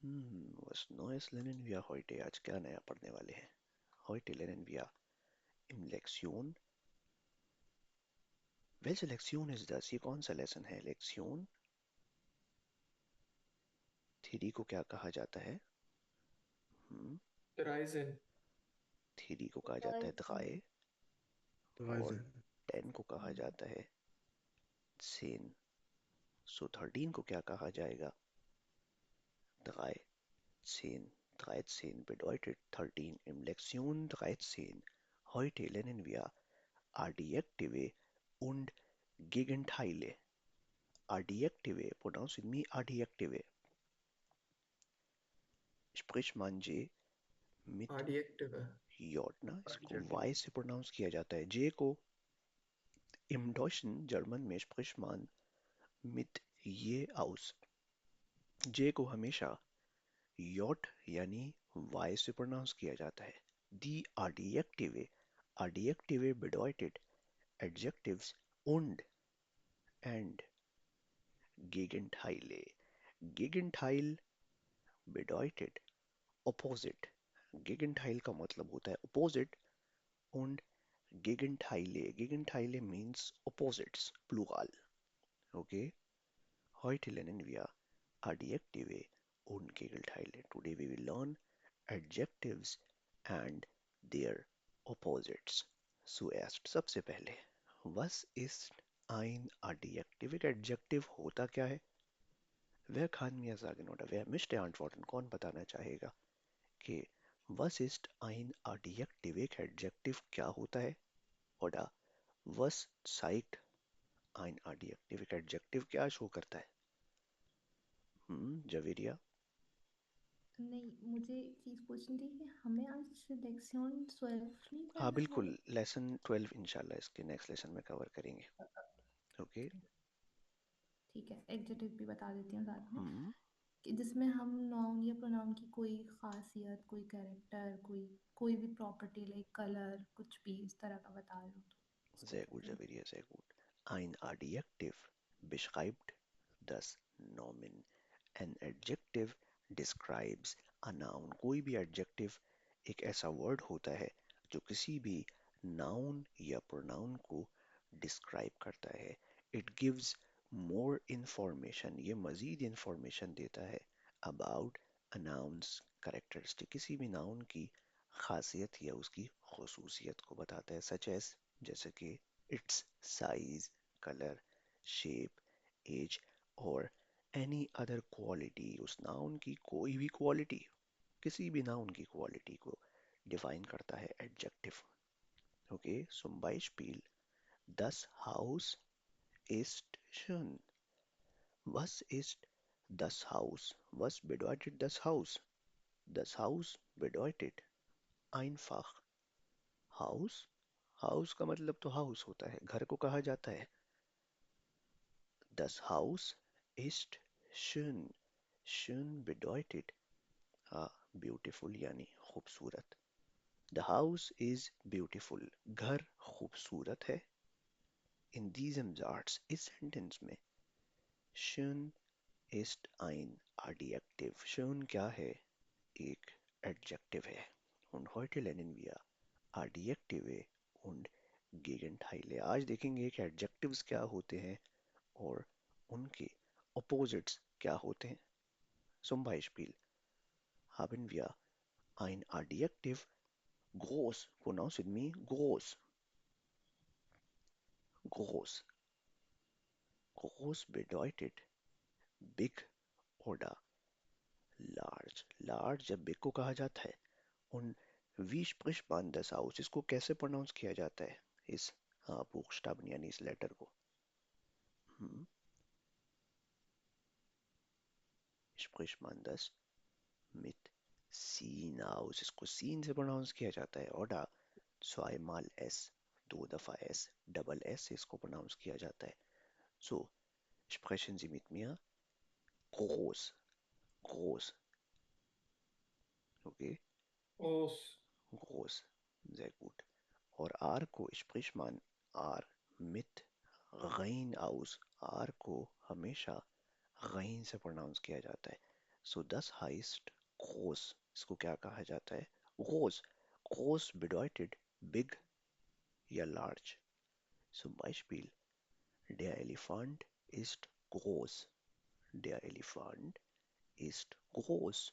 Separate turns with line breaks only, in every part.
Was Neues lernen wir heute? आज क्या नया पढ़ने वाले हैं? Heute lernen wir im Lektion. Welche Lektion ist das? ये कौन सा लेसन है? Lektion. थ्री को क्या कहा जाता है? हम्म,
Reisen.
थ्री को कहा जाता है drei और
13.
10 को कहा जाता है 10. सो 13 को क्या कहा जाएगा? 13. 13 bedeutet 13 im Lektion 13. Heute lernen wir Adjektive und Gegenteile. Adjektive, pronounced with me, Adjektive. Sprich man J mit
Adjektive.
J, ना इसको
Adjective.
Y से प्रोनाउंस किया जाता है. J को im Deutschen, जर्मन में spricht man mit je aus. J को हमेशा J यानी Y से प्रोनाउंस किया जाता है. Die Adjektive. Adjektive bedeutet Adjectives and Gegenteile. Gegenteil bedeutet opposite. Gegenteil का मतलब होता है opposite und Gegenteile. Gegenteile means opposites, plural. Okay? Heute lernen wir Adjektive und Gegenteile. Today we will learn adjectives and their opposites. Zuerst, सबसे पहले, was ist ein Adjektiv? एक adjective होता क्या है? Wer kann mir sagen oder wer möchte antworten? कौन बताना चाहेगा कि was ist ein Adjektiv? एक adjective क्या होता है? Oder was zeigt ein Adjektiv? एक adjective क्या शो करता है? जवेरिया.
नहीं, मुझे चीज़ पूछनी थी कि हमें आज लेक्सियन 12 नहीं
हाँ
पढ़ना है।
बिल्कुल, लेसन 12 इंशाल्लाह इसके नेक्स्ट लेसन में कवर करेंगे. ओके.
ठीक है, एडजेक्टिव भी बता देती हूँ साथ में
हम्म
कि जिसमें हम नाउन या प्रोनाउन की कोई खासियत, कोई कैरेक्टर, कोई भी प्रॉपर्टी लाइक कलर कुछ भी इस तरह का बता रहे हो तो उसको
sehr gut,
बोलेंगे।
Javier, sehr gut. Ein Adjektiv beschreibt das Nomen. An adjective describes a noun. कोई भी adjective एक ऐसा word होता है जो किसी भी noun या pronoun को describe करता है. It gives more information. ये मजीद information देता है about a noun's characteristic. किसी भी noun की खासियत या उसकी खसूसियत को बताता है. Such as, जैसे कि its size, color, shape, age और any other quality. उस noun की कोई भी quality, किसी भी noun की quality को define करता है adjective. Okay, zum Beispiel das Haus ist schön. Was ist das Haus? Was bedeutet das Haus? Das Haus bedeutet einfach Haus. Haus का मतलब तो house होता है, घर को कहा जाता है. Das Haus ist schön. Schön bedeutet beautiful यानी खूबसूरत. The house is beautiful. घर खूबसूरत है. In diesem Satz, इस sentence में, schön ist ein Adjektiv. Schön क्या है? एक adjective है. Und heute lernen wir Adjektive und Gegenteile. आज देखेंगे कि adjectives क्या होते हैं और उनके opposites क्या होते हैं. Zum Beispiel haben wir ein Adjektiv groß. Pronounce with me groß. Groß. Groß bedeutet big oder large. Large जब big को कहा जाता है. Und wie spricht man das aus? इसको कैसे pronounce किया जाता है? इस बुchstaben यानी इस letter को. Hmm. Spricht man das mit sin aus? इसको sin से pronounce किया जाता है. Oder zweimal S, दो दफा S, double S से इसको pronounce किया जाता है. So, sprechen Sie mit mir. Groß. Groß. Okay?
Groß.
Groß. Sehr gut. और R को spricht man R mit Rein aus. R को हमेशा गैन से प्रोनाउंस किया जाता है. So das heißt groß. इसको क्या कहा जाता है? Groß. Groß bedeutet big या large. Zum Beispiel, der Elefant ist groß. Der Elefant ist groß.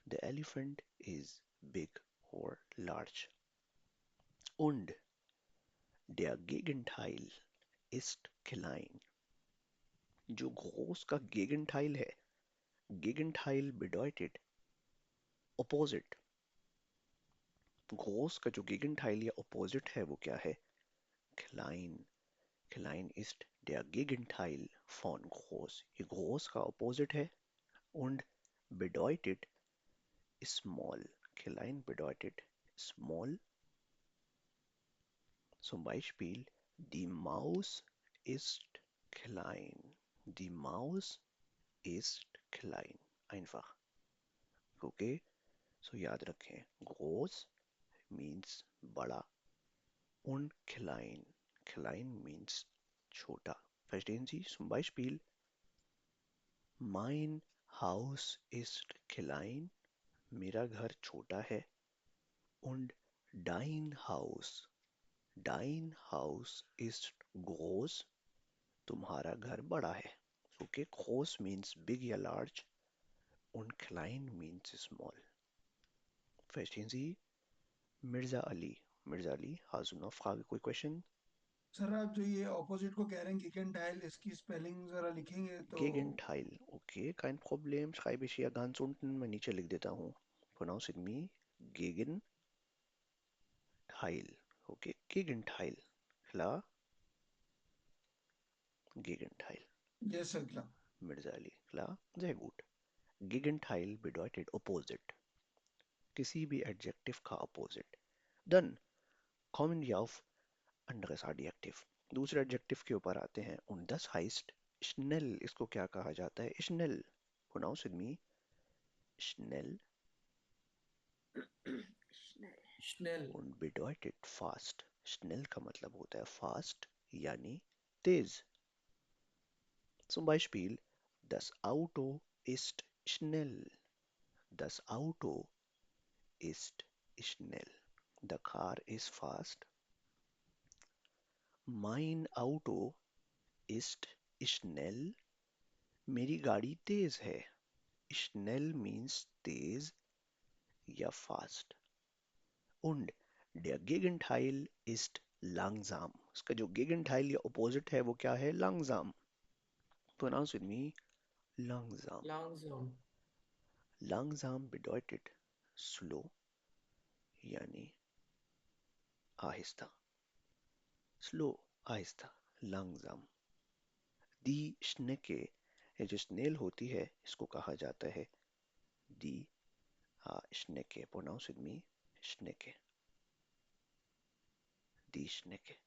The elephant is big or large. Und der Gegenteil ist klein. जो groß का Gegenteil है, Gegenteil bedeutet opposite. Groß का जो Gegenteil या opposite है वो क्या है? Klein. Klein ist der Gegenteil von groß. ये groß का opposite है und bedeutet small. Klein bedeutet small. Zum Beispiel, die Maus ist klein. Die Maus ist klein. Einfach. Okay? So याद रखें. groß means बड़ा und klein. Klein means छोटा. Verstehen Sie? Zum Beispiel, mein Haus ist klein. मेरा घर छोटा है. Und dein Haus ist groß. तुम्हारा घर बड़ा है. Okay, groß means big या large und klein means small. Verstehen Sie? Mirza Ali. Mirza Ali, hast du noch Frage, कोई question?
सर आप जो ये ऑपोजिट को कह रहे हैं गेगेंटाइल, इसकी स्पेलिंग जरा लिखेंगे तो?
Gegenteil. Okay, kein Problem. Schreibe ich hier ganz unten. मैं नीचे लिख देता हूँ. Pronounce it me. Gegenteil. Okay, Gegenteil. Klar? Gegenteil.
Yes sir, klar.
Mirza Ali. Klar? Sehr gut. Gegenteil bedeutet opposite. किसी भी adjective का opposite. Dann kommen wir auf anderes Adjektiv. दूसरे adjective के ऊपर आते हैं. Und das heißt schnell. इसको क्या कहा जाता है? Schnell. Pronounce with me. Schnell.
Schnell.
Schnell.
Und bedeutet fast. Schnell का मतलब होता है fast यानी तेज. Zum Beispiel, das Auto ist schnell. Das Auto ist schnell. The car is fast. Mein Auto ist schnell. मेरी गाड़ी तेज है. Schnell means तेज या fast. Und der Gegenteil ist langsam. इसका जो Gegenteil या opposite है वो क्या है? Langsam. Pronounce with me. Langsam.
Langsam.
Langsam bedeutet slow यानी आहिस्ता. Slow, आहिस्ता. Langsam. Die Schnecke, ये जो snail होती है इसको कहा जाता है die Schnecke. Pronounce with me. Schnecke. Die Schnecke.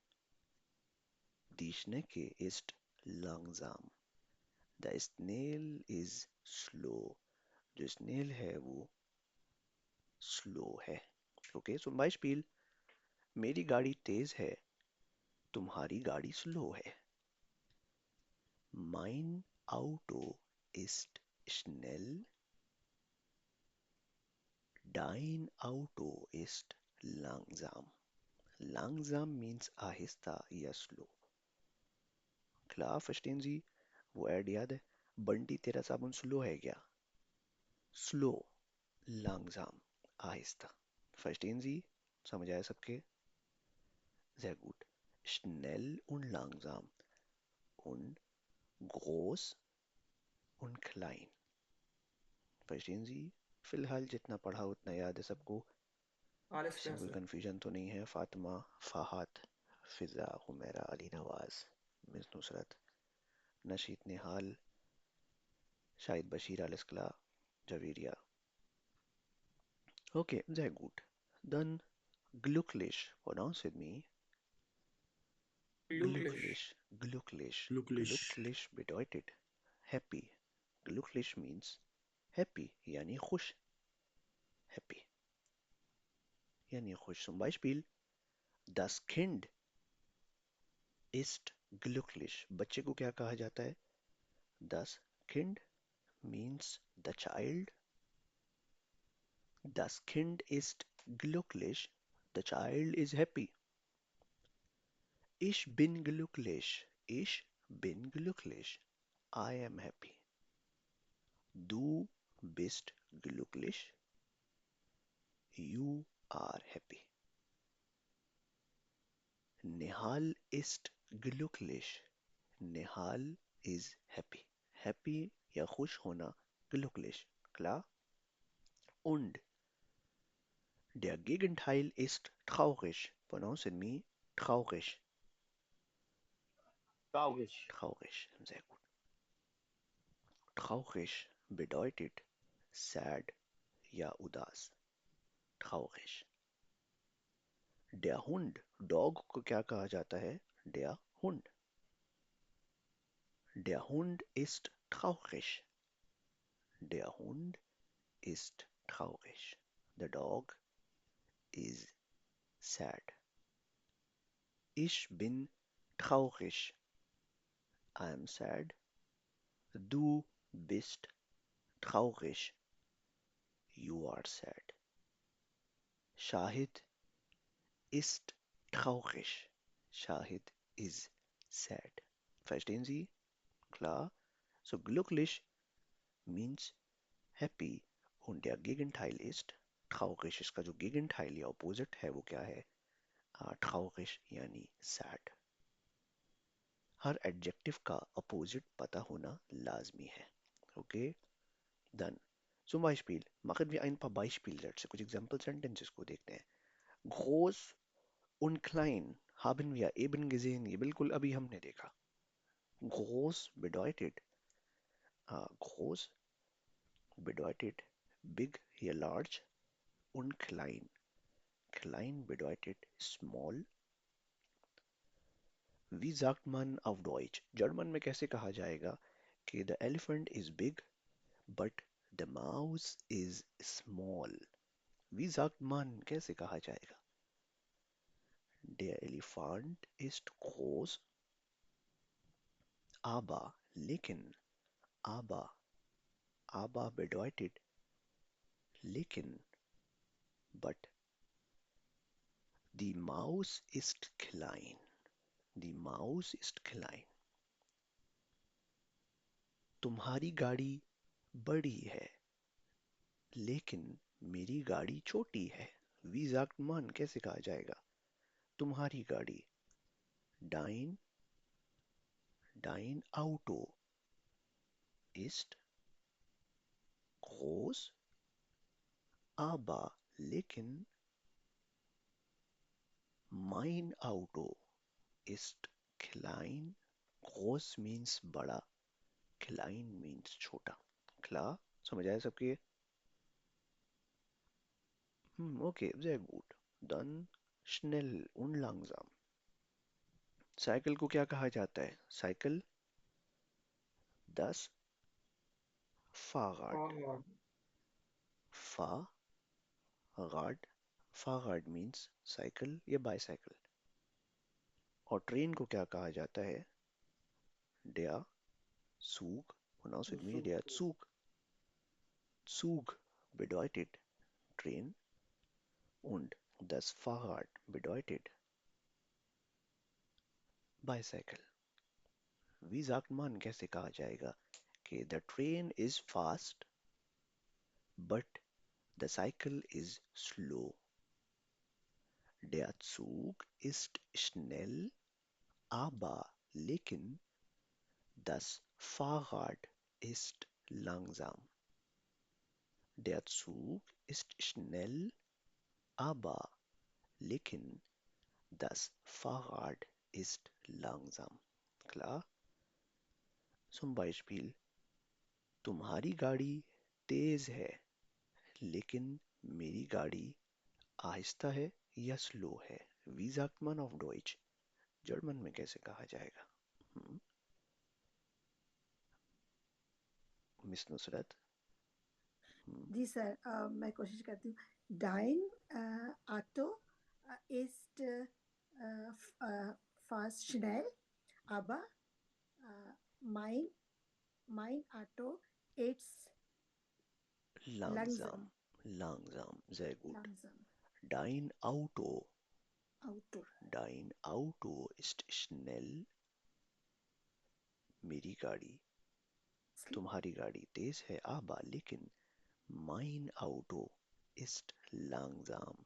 Die Schnecke ist langsam. The snail is slow. जो snail है वो slow है. Okay, so Beispiel, मेरी गाड़ी तेज है, तुम्हारी गाड़ी slow है. Mein Auto ist schnell. Dein Auto ist langsam. Langsam means आहिस्ता या slow. Klar, verstehen Sie? वो ऐड याद है? बंटी तेरा साबुन स्लो है क्या? स्लो, langsam, आहिस्ता. Verstehen Sie? समझ आया सबके? Sehr gut. Schnell und langsam und groß und klein. Verstehen Sie? फिलहाल जितना पढ़ा उतना याद है सबको.
Alles
इसमें
klar,
कोई
sir.
कंफ्यूजन तो नहीं है. फातिमा, फहाद, फिजा, हुमैरा, अली नवाज, मिस नुसरत, नशीद निहाल, शाहिद बशीर अलस्कला, Javeria. Okay, sehr gut. Dann glücklich. Pronounce with me.
Glücklich.
Glücklich.
Glücklich.
Glücklich bedeutet happy. Glücklich means happy, यानी खुश. Happy. यानी खुश. Zum Beispiel, das Kind ist glücklich. बच्चे को क्या कहा जाता है? Das Kind means the child. Das Kind ist glücklich. The child is happy. Ich bin glücklich. Ich bin glücklich. I am happy. Du bist glücklich. You are happy. Nihal ist glücklich. Nihal is happy. Happy या खुश होना glücklich. Klar? Und der Gegenteil ist traurig. Pronounce in me traurig.
Traurig.
Traurig. Sehr gut. Traurig bedeutet sad या उदास. Traurig. Der Hund, dog को क्या कहा जाता है? Der Hund. Der Hund ist traurig. Der Hund ist traurig. The dog is sad. Ich bin traurig. I am sad. Du bist traurig. You are sad. Shahid ist traurig. Shahid is sad. Verstehen Sie? Klar. So glücklich means happy und der Gegenteil ist traurig. इसका जो Gegenteil या opposite है वो क्या है? traurig यानी sad. हर adjective का opposite पता होना लाजमी है. Okay? Dann. Zum Beispiel machen wir ein paar Beispielsätze, कुछ example sentences को देखते हैं. Groß und klein haben wir eben gesehen. ये बिल्कुल अभी हमने देखा. Groß bedeutet groß bedeutet big या large und klein. Klein bedeutet small. Wie sagt man auf Deutsch? German में कैसे कहा जाएगा कि the elephant is big but the mouse is small. Wie sagt man कैसे कहा जाएगा? Der Elefant ist groß, aber लेकिन aber bedeutet लेकिन but die Maus ist klein. Die Maus ist klein. तुम्हारी गाड़ी बड़ी है लेकिन मेरी गाड़ी छोटी है. Wie sagt man कैसे कहा जाएगा? तुम्हारी गाड़ी. Dein Auto ist groß, aber लेकिन mein Auto ist klein. Groß means बड़ा, klein means छोटा. Klar? समझ आया सबके? Okay, sehr gut. Dann schnell und langsam. Cycle को क्या कहा जाता है? Cycle das Fahrrad.
Fahrrad.
Fahrrad. Fahrrad means cycle या बाइसाइकिल. और ट्रेन को क्या कहा जाता है? Der Zug. Pronounce with me, der Zug. Zug bedeutet Train und das Fahrrad bedeutet Bicycle. Wie sagt man कैसे कहा जाएगा कि the train is fast but the cycle is slow. Der Zug ist schnell, aber लेकिन das Fahrrad ist langsam. Der Zug ist schnell, aber लेकिन das Fahrrad ist langsam. Klar? Zum Beispiel, तुम्हारी गाड़ी तेज है लेकिन मेरी गाड़ी आहिस्ता है या स्लो है. Wie sagt man auf Deutsch? German में कैसे कहा जाएगा? मिस नुसरत.
जी सर, मैं कोशिश करती हूँ. Dein Auto ist fast schnell, aber mein Auto It's
Langsam.
langsam.
Langsam. Sehr gut.
Langsam.
Dein Auto.
Auto.
Dein Auto ist schnell. मेरी गाड़ी,
Slow.
तुम्हारी गाड़ी तेज है, aber लेकिन mein Auto ist langsam.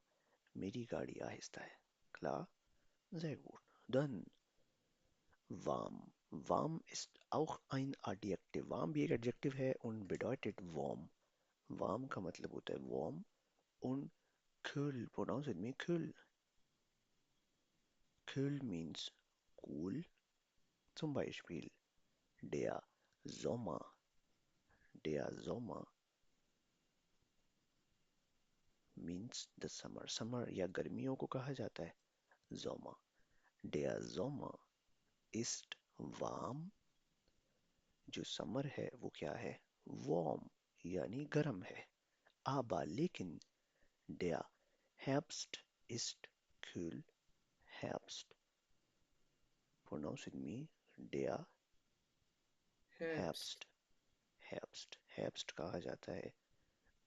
मेरी गाड़ी आहिस्ता है. Klar? Sehr gut. Dann warm. Warm ist auch ein Adjektiv. Warm भी एक adjective है und bedeutet warm. Warm का मतलब होता है warm und kühl. Pronounce with me kühl. Kühl means cool. Zum Beispiel der Sommer. Der Sommer means the summer. Summer या गर्मियों को कहा जाता है Sommer. Der Sommer ist warm. जो समर है वो क्या है? Warm यानी गर्म है. Aber लेकिन der Herbst ist kühl. Herbst. Pronounce with me. Der
Herbst.
Herbst. Herbst. Herbst कहा जाता है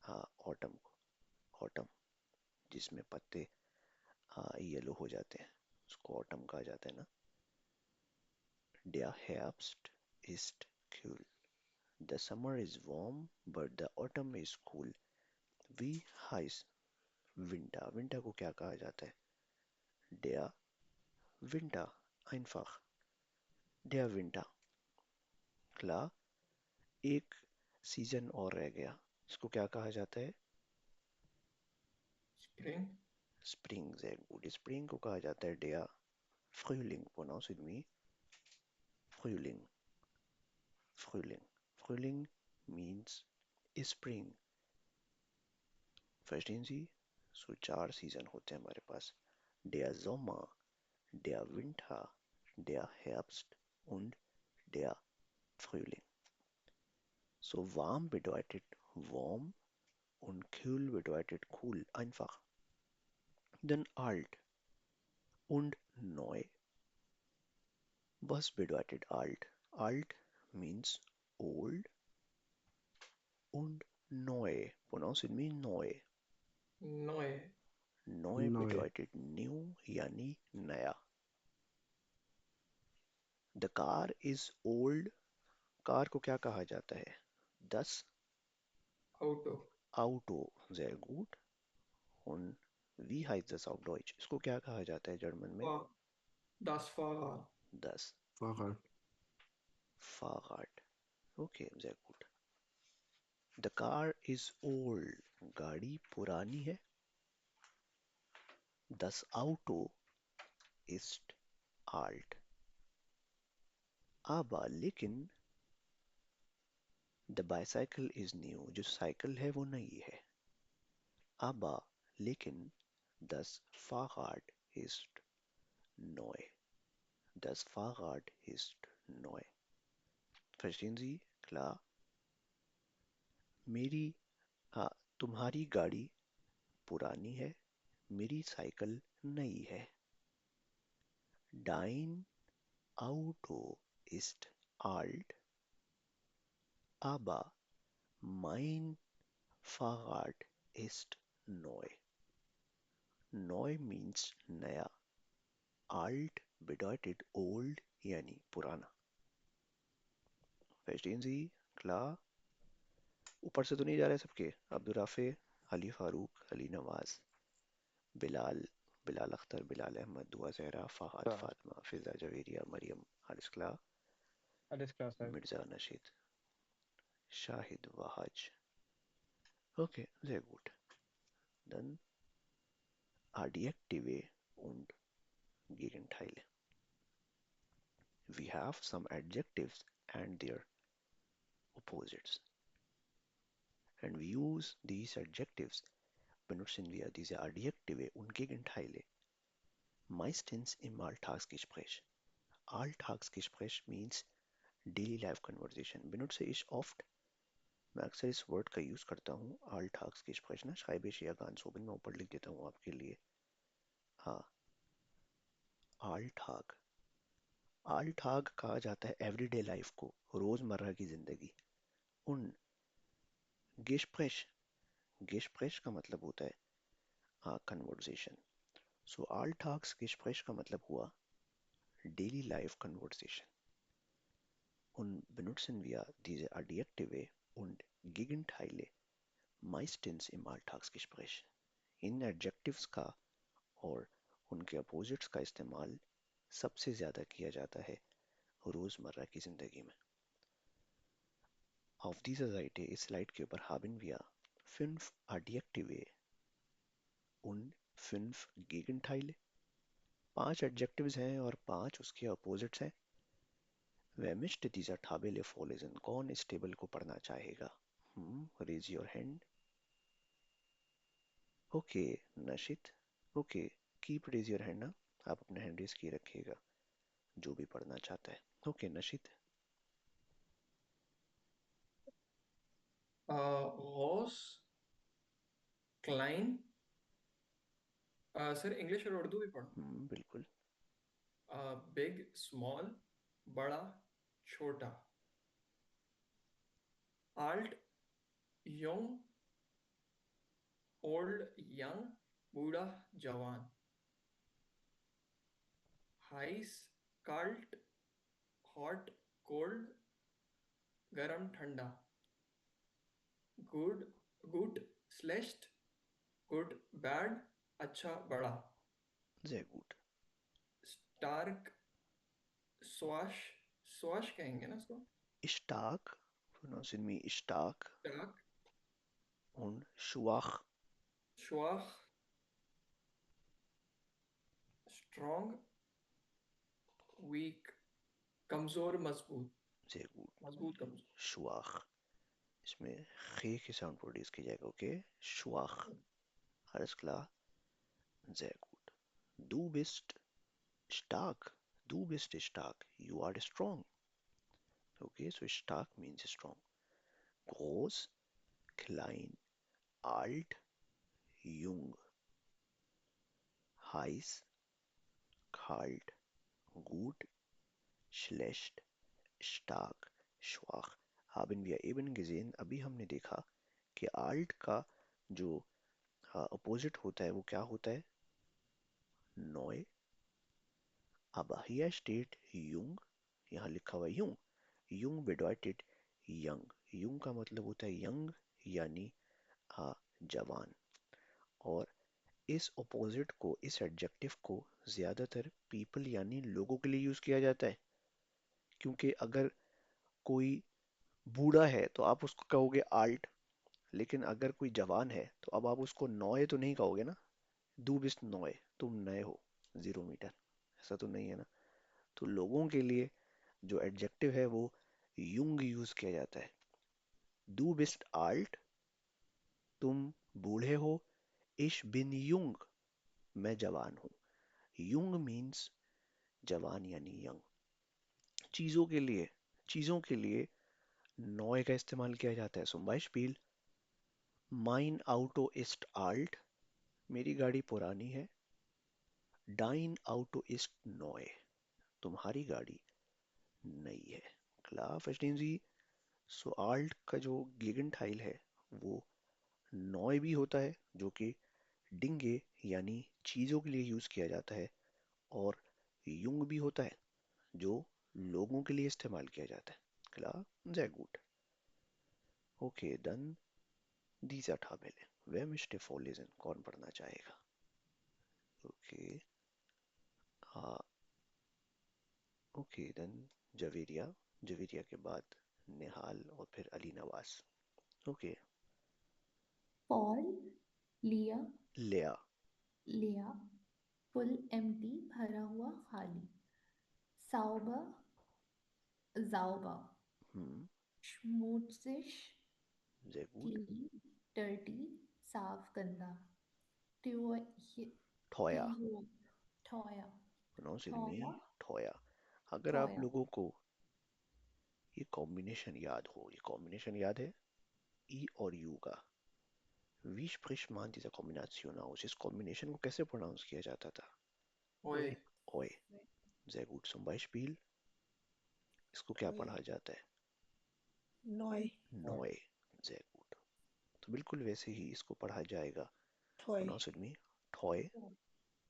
autumn को. Autumn जिसमें पत्ते येलो हो जाते हैं उसको autumn कहा जाता है ना. Der Herbst ist kühl. The summer is warm, but the autumn is cool. Wie heißt Winter? Winter को क्या कहा जाता है? Der Winter. Einfach. Der Winter. Klar? एक सीजन और रह गया. इसको क्या कहा जाता है?
Spring.
Spring. Sehr gut. Spring को कहा जाता है der Frühling. Pronounce with me. Frühling. Frühling. Frühling means spring. Verstehen Sie? So 4 season होते हैं हमारे पास. Der Sommer, der Winter, der Herbst und der Frühling. So warm bedeutet warm und kühl bedeutet cool. Einfach. Dann alt und neu. Was bedeutet alt? Alt means old und neu. Pronounce with me neu.
Neu.
Neu
Neu.
bedeutet new यानी नया. The car is old. Car को क्या कहा जाता है? Das
Auto.
Auto. Sehr gut. Und wie heißt das auf Deutsch? इसको क्या कहा जाता है जर्मन में?
Fahr- Das Fahrrad.
Das
Fahrrad.
Fahrrad. Okay, sehr gut. The car is old. गाड़ी पुरानी है. Das Auto ist alt. Aber लेकिन the bicycle is new. जो साइकिल है वो नई है. Aber लेकिन das Fahrrad ist neu. Das Fahrrad ist neu. Verstehen Sie? Klar. मेरी तुम्हारी गाड़ी पुरानी है. मेरी साइकिल नई है. Dein Auto ist alt, aber mein Fahrrad ist neu. Neu means नया. Alt bedeutet old यानी पुराना. Verstehen Sie? Klar? ऊपर से तो नहीं जा रहे सबके? अब्दुल राफे, अली फारूक, अली नवाज, बिलाल, बिलाल अख्तर, बिलाल अहमद, दुआ जहरा, फहद,
Sir,
फातिमा, फिजा जवेरिया, मरियम, हारिस कला,
alles klar, Sir.
Mirza Nasheed, Shahid Wahaj. Okay, sehr gut. Dann Adjektive und Gegenteile. We have some adjectives and their opposites. And we use these adjectives benutzen wir diese Adjektive und Gegenteile meistens im Alltagsgespräch. Alltagsgespräch means daily life conversation. benutze ich oft. मैं अक्सर इस word का use करता हूँ Alltagsgespräch ना schreibe ich ja ganz oben. मैं ऊपर लिख देता हूँ आपके लिए. हाँ, Alltag. Alltag कहा जाता है एवरीडे लाइफ को, रोजमर्रा की जिंदगी. उन Gespräch, Gespräch का मतलब होता है conversation. So Alltagsgespräch का मतलब हुआ daily life conversation. Und benutzen wir diese Adjektive und Gegenteile meistens im Alltagsgespräch. इन एडजेक्टिव्स का और उनके अपोजिट्स का इस्तेमाल सबसे ज़्यादा किया जाता है रोज़मर्रा की ज़िंदगी में. Auf dieser Seite इस स्लाइड के ऊपर haben wir 5 Adjektive und 5 Gegenteile. 5 adjectives हैं और 5 उसके अपोजिट्स हैं. Wer möchte dieser Tabelle vorlesen? कौन इस टेबल को पढ़ना चाहेगा? Raise your hand. Okay, नशित. Okay, keep raise your hand ना. आप अपना हैंड रेज किए रखिएगा जो भी पढ़ना चाहता है. Okay Nashit.
Groß, klein. Sir English और उर्दू भी पढ़ो.
बिल्कुल.
Big, small, बड़ा, छोटा. Alt, young, old, young, बूढ़ा, जवान. Heiß, kalt, hot, cold, गरम, ठंडा. Good, good, schlecht, good, bad, अच्छा, बड़ा.
Sehr gut.
Stark, swash, swash कहेंगे ना इसको.
Stark, pronouncing me stark.
Stark,
Und schwach.
schwach, strong, weak, कमजोर, मजबूत.
Sehr gut.
मजबूत, कमजोर.
Schwach. इसमें खे की साउंड प्रोड्यूस की जाएगा. Okay. Schwach. Alles klar. Sehr gut. Du bist stark. Du bist stark. You are strong. Okay, so stark means strong. Groß, klein, alt, jung. Heiß, kalt, gut, schlecht, stark, schwach. Haben wir eben gesehen, अभी हमने देखा कि alt का जो opposite होता है वो क्या होता है? neu. Aber hier steht jung, यहाँ लिखा हुआ है jung. Jung bedeutet young. Jung का मतलब होता है young यानी जवान. और इस अपोजिट को, इस एडजेक्टिव को ज्यादातर पीपल यानी लोगों के लिए यूज किया जाता है. क्योंकि अगर कोई बूढ़ा है तो आप उसको कहोगे आल्ट, लेकिन अगर कोई जवान है तो अब आप उसको नॉय तो नहीं कहोगे ना. दू बिस्ट नॉय, तुम नए हो 0 मीटर, ऐसा तो नहीं है ना. तो लोगों के लिए जो एडजेक्टिव है वो युंग यूज किया जाता है. दू बिस्ट आल्ट, तुम बूढ़े हो. इश बिन युंग, मैं जवान हूँ. युंग मीन्स जवान यानी यंग. चीजों के लिए नॉय का इस्तेमाल किया जाता है. zum Beispiel mein Auto ist alt, मेरी गाड़ी पुरानी है. dein Auto ist neu, तुम्हारी गाड़ी नई है. Klar, verstehen Sie? So alt का जो गेगेंटाइल है वो नॉय भी होता है जो कि डिंगे यानी चीजों के लिए यूज किया जाता है, और युंग भी होता है जो लोगों के लिए इस्तेमाल किया जाता है. Klar, sehr gut. Okay, dann dieser Tabelle. Wer möchte vorlesen? कौन पढ़ना चाहेगा? Okay. Okay, then Javeria. Javeria के बाद निहाल और फिर अली नवाज. Okay.
Paul, लिया,
लिया.
लिया. Full empty, भरा हुआ खाली. Sauber, sauber. Schmutzig,
Sehr gut.
clean, dirty, साफ गंदा. Teuer,
ठोया.
teuer,
Pronouncing me
teuer,
ठोया. अगर आप
teuer.
लोगों को ये कॉम्बिनेशन याद हो, ये कॉम्बिनेशन याद है ई और यू का. Wie spricht man diese Kombination aus? इस कॉम्बिनेशन को कैसे प्रोनाउंस किया जाता था?
ओए.
ओए. Sehr gut. Zum Beispiel इसको क्या
Oi.
पढ़ा जाता है?
Neu.
नॉय. Sehr gut. तो बिल्कुल वैसे ही इसको पढ़ा जाएगा।
Toy.
Pronounce it me toy,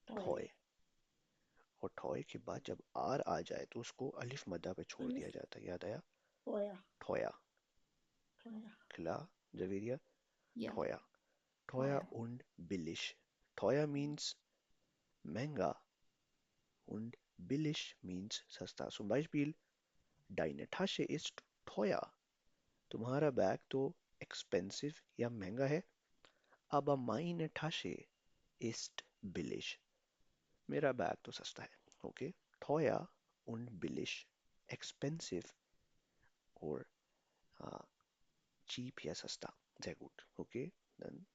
Toy.
Toy. और ठॉय के बाद जब आर आ जाए तो उसको अलिफ मद्दा पे छोड़
Alif.
दिया जाता है, याद आया?
Toya.
ठोया,
Toya.
खिला, Javeria,
Yeah,
ठोया, ठोया
Toya.
und billig. ठोया means महंगा und billig means सस्ता. Zum Beispiel, deine Tasche ist teuer. तुम्हारा बैग तो expensive या महंगा है. Aber meine Tasche ist billig. मेरा बैग तो सस्ता है. Okay? Teuer und billig. Expensive or uh, cheap या सस्ता. Sehr gut. Okay? Then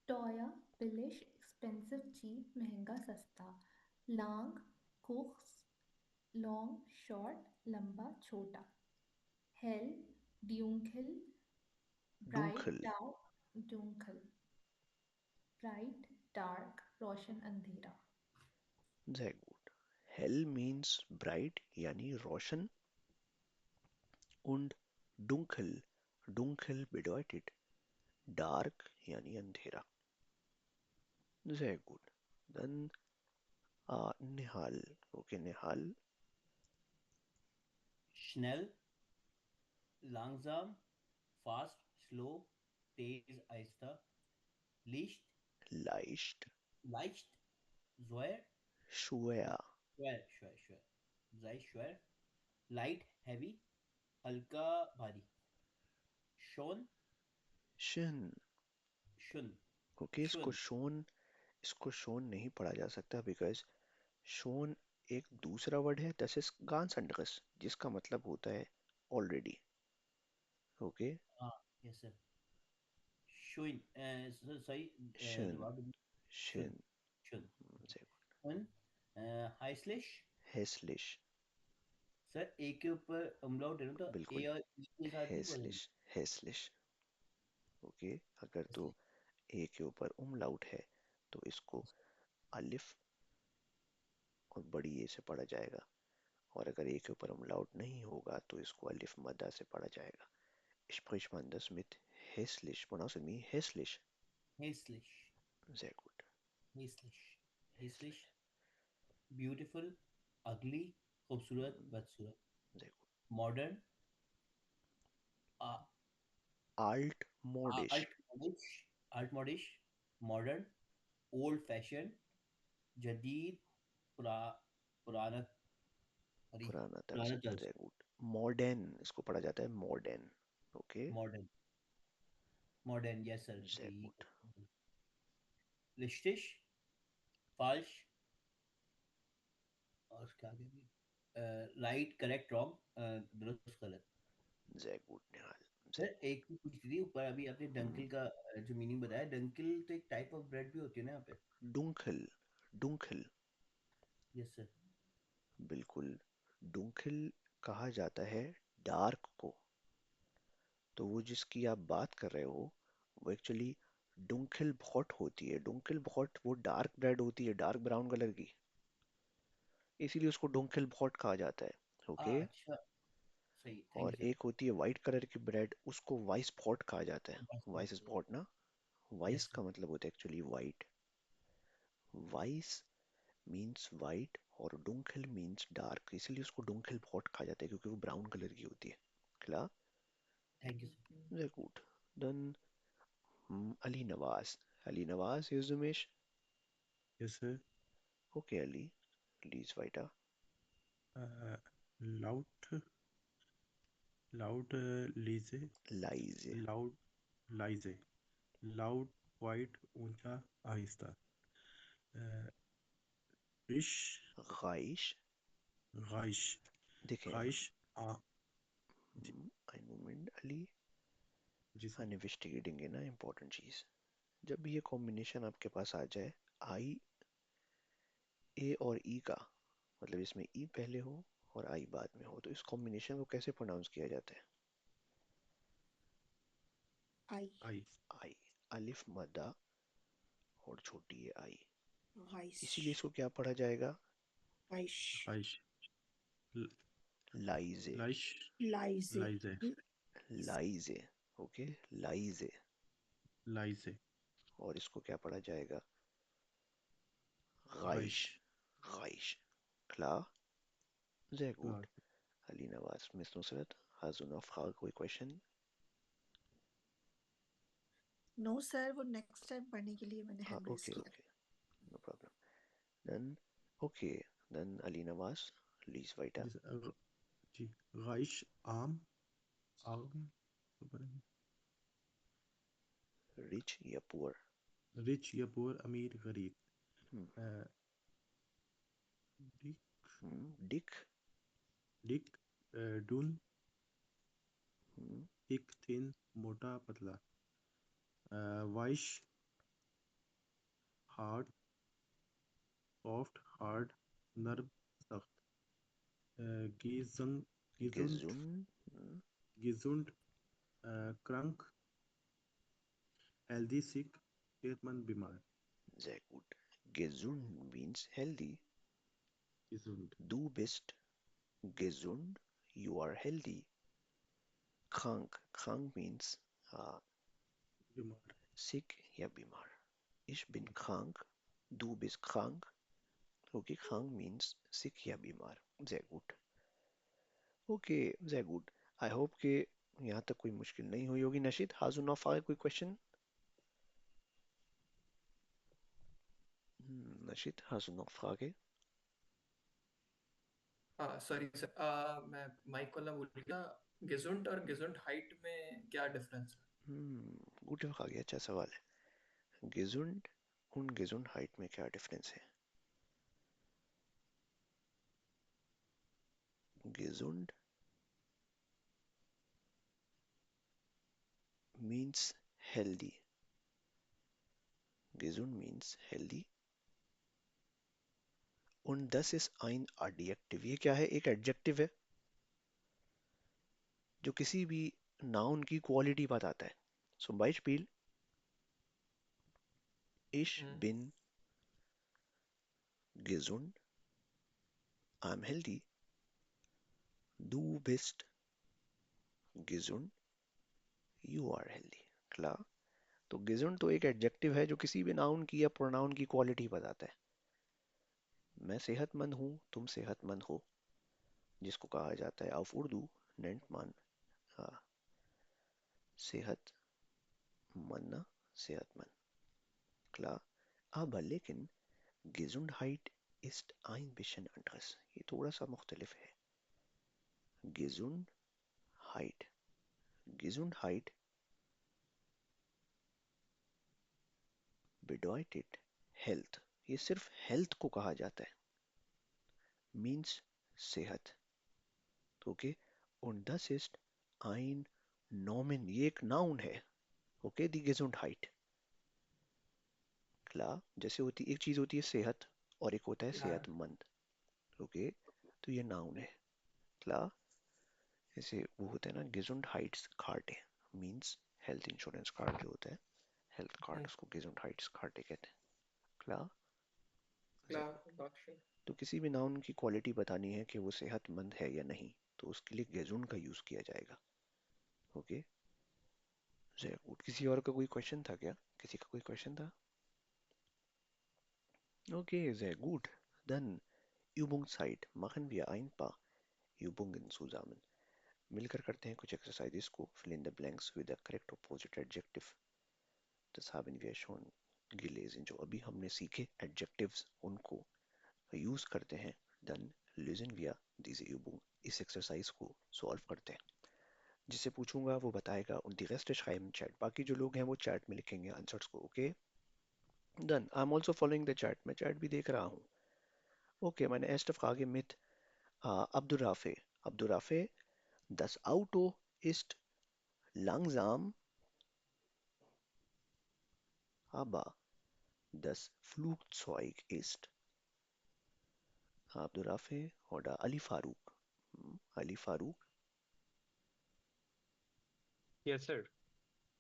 Toya, billish, expensive, cheap, महंगा, सस्ता. Lang, kurz, long, short, लंबा, छोटा. Hell, dunkel, bright,
dunkel.
dark, dunkel. Bright, dark, रोशन, अंधेरा.
Sehr gut. Hell means bright यानी रोशन und dunkel. Dunkel bedeutet dark यानी अंधेरा. Sehr gut. Dann Nihal. Okay, Nihal.
schnell, langsam, fast, slow, तेज, आहिस्ता, licht,
Leicht.
leicht, schwer,
Schwer.
schwer, sei schwer, light, heavy, हल्का, भारी, schon,
Schön.
schon,
Okay, इसको
schon,
shown, इसको shown नहीं पढ़ा जा सकता बिकॉज शोन एक दूसरा वर्ड है, दस इज गांस अंडरस, जिसका मतलब होता है ऑलरेडी. ओके.
हाँ, yes sir, schön, sorry,
Schön.
दोबारा schön,
Schön.
schön,
Sehr gut.
und heißlich,
Hässlich.
Sir A के ऊपर umlaut है ना, तो ए
बिल्कुल.
और ई के साथ नहीं बोलेंगे,
Hässlich. Hässlich. ओके. अगर तो
इसलिए
ए के ऊपर umlaut है तो इसको अलिफ और बड़ी ए से पढ़ा जाएगा, और अगर ए के ऊपर umlaut नहीं होगा तो इसको अलिफ मद्दा से पढ़ा जाएगा. Sprich man das mit hässlich? Pronounce me hässlich.
hässlich,
Sehr gut.
hässlich, hässlich,
Hässlich.
beautiful, ugly, खूबसूरत,
Mm,
बदसूरत,
Sehr gut.
modern,
Altmodisch.
altmodisch, altmodisch, modern, old fashioned, जदीद, पुरा, पुराना, अरे
पुराना तर्ज.
पुराना तर्ज,
Sehr gut. Modern इसको पढ़ा जाता है modern. Okay.
Modern, modern, yes sir,
Sehr
यही
gut.
लिस्टिश, फाल्श, और उसके आगे भी राइट, करेक्ट, रॉन्ग, दुरुस्त, गलत.
Sehr gut, Nihal.
Sir
Sehr gut.
एक चीज पूछ रही थी, ऊपर अभी आपने डंकिल का जो मीनिंग बताया, डंकिल तो एक टाइप ऑफ ब्रेड भी होती है ना यहाँ पे.
Dunkel. Dunkel.
Yes sir.
बिल्कुल. Dunkel कहा जाता है डार्क को. तो वो जिसकी आप बात कर रहे हो वो एक्चुअली डुंकिल भॉट होती है. डुंकिल भॉट वो डार्क ब्रेड होती है, डार्क ब्राउन कलर की, इसीलिए उसको डुंकिल भॉट कहा जाता है. ओके.
अच्छा, सही, थैंक
और
यू सर.
एक होती है वाइट कलर की ब्रेड, उसको वाइस भॉट कहा जाता है. वाइस इज भॉट ना. वाइस
यस
का
सर.
मतलब होता है actually white. Vice means white और डुंकिल मीन्स डार्क, इसलिए उसको डुंकिल भॉट कहा जाता है क्योंकि वो ब्राउन कलर की होती है. खिला.
Thank you sir.
Sehr gut. Dann Ali Nawaz. Ali Nawaz, hier ist Umesh.
Yes, sir.
Okay, Ali. Lies weiter.
Uh, laut, laut, leise,
Leise.
laut, leise, laut, quiet, ऊंचा, आहिस्ता. Uh, रिश,
Reich.
राइश,
देखें.
राइश, आ, जी,
Ein Moment, Ali.
जी sir.
Investigating है ना important चीज. जब भी ये combination आपके पास आ जाए, आई, ए और ई का, मतलब इसमें ई पहले हो और आई बाद में हो, तो इस कॉम्बिनेशन को कैसे प्रोनाउंस किया जाता है?
I.
आई,
आई. अलिफ मद्दा और छोटी है आई,
Rice.
इसीलिए इसको क्या पढ़ा जाएगा?
Rice.
राइश,
लाइजे.
लाइश,
Lize.
लाइजे.
लाइजे. ओके, लाइजे,
leise,
और इसको क्या पढ़ा जाएगा? Guys,
reich,
guys. Klar, sehr
klar.
gut. Alina, was, Miss Nusrat, hast du noch Frage, कोई question?
नो सर, वो नेक्स्ट टाइम पढ़ने के लिए मैंने हैंड रेज
Okay,
किया।
okay, no problem. Then, okay, then Alina, was, lies weiter.
Das, जी, reich, arm, arm, so पढ़ेंगे।
Rich या poor?
rich या poor, अमीर, गरीब।
Hmm.
Dick,
Dick?
dick, dun,
Hmm.
thick, thin, मोटा, पतला। weich, hard, soft, hard, नर्म, सख्त। gesund, gesund,
Gesund? Hmm.
gesund, krank, healthy, sick, सेहतमंद, बीमार।
Sehr gut. Gesund means healthy.
gesund,
Du bist gesund, you are healthy. Krank, krank means
बीमार।
sick या बीमार. Ich bin krank, du bist krank. Okay, krank means sick या बीमार. Sehr gut. Okay, sehr gut. I hope कि यहाँ तक कोई मुश्किल नहीं हुई होगी. नशीद, हाजू नौ फागे कोई क्वेश्चन? नशीद, हाजू नौ फागे?
सॉरी सर, मैं माइक वाला बोल गया। गेजुंट और गेजुंट हाइट में क्या डिफरेंस है?
गुड फागे, अच्छा सवाल है. gesund und Gesundheit में क्या डिफरेंस है? Gesund means healthy. Gesund means healthy. Und das ist ein Adjektiv. ये क्या है? एक एडजेक्टिव है जो किसी भी नाउन की क्वालिटी बताता है. Zum Beispiel, ich bin gesund, I'm healthy. Du bist gesund, you are healthy. Klar? तो gesund तो एक एडजेक्टिव है जो किसी भी नाउन की या प्रोनाउन की क्वालिटी बताता है. मैं सेहतमंद हूँ, तुम सेहतमंद हो, जिसको कहा जाता है auf उर्दू nennt man सेहतमंद, सेहतमंद. Klar? Aber लेकिन Gesundheit ist ein bisschen anderes. ये थोड़ा सा मुख्तलिफ है. Gesundheit. Gesundheit bedeutet health. ये सिर्फ health को कहा जाता है. Means सेहत. Okay? Und das ist ein Nomen. ये एक noun है. Okay? Die Gesundheit. Klar? जैसे होती एक चीज होती है सेहत और एक होता है सेहतमंद. Okay? तो ये noun है. Klar? जैसे वो होता है ना Gesundheit कार्ड है. Means हेल्थ इंश्योरेंस कार्ड जो होता है, हेल्थ कार्ड, उसको Gesundheit कार्ड कहते हैं. Klar? तो किसी भी नाउन की क्वालिटी बतानी है कि वो सेहतमंद है या नहीं, तो उसके लिए gesund का यूज किया जाएगा. Okay, sehr gut. किसी और का कोई क्वेश्चन था क्या? किसी का कोई क्वेश्चन था? Okay, sehr gut. Dann Übungszeit. Machen wir ein paar Übungen zusammen. मिलकर करते हैं कुछ एक्सरसाइजेस को. Fill in the blanks with the correct opposite adjective. Das haben wir schon gelesen. जो अभी हमने सीखे adjectives, उनको यूज करते हैं. Dann lösen wir diese Übung. इस एक्सरसाइज को सॉल्व करते हैं. जिसे पूछूंगा वो बताएगा und die Reste schreiben Chat. बाकी जो लोग हैं वो चैट में लिखेंगे आंसर्स को. Okay, done. I am also following the chat. मैं चैट भी देख रहा हूँ. Okay, meine erste Frage mit Abdurrafe. Abdurrafe, das Auto ist langsam, aber das Flugzeug ist. Abdurrafe oder Ali Farooq? Ali Farooq.
Yes, sir.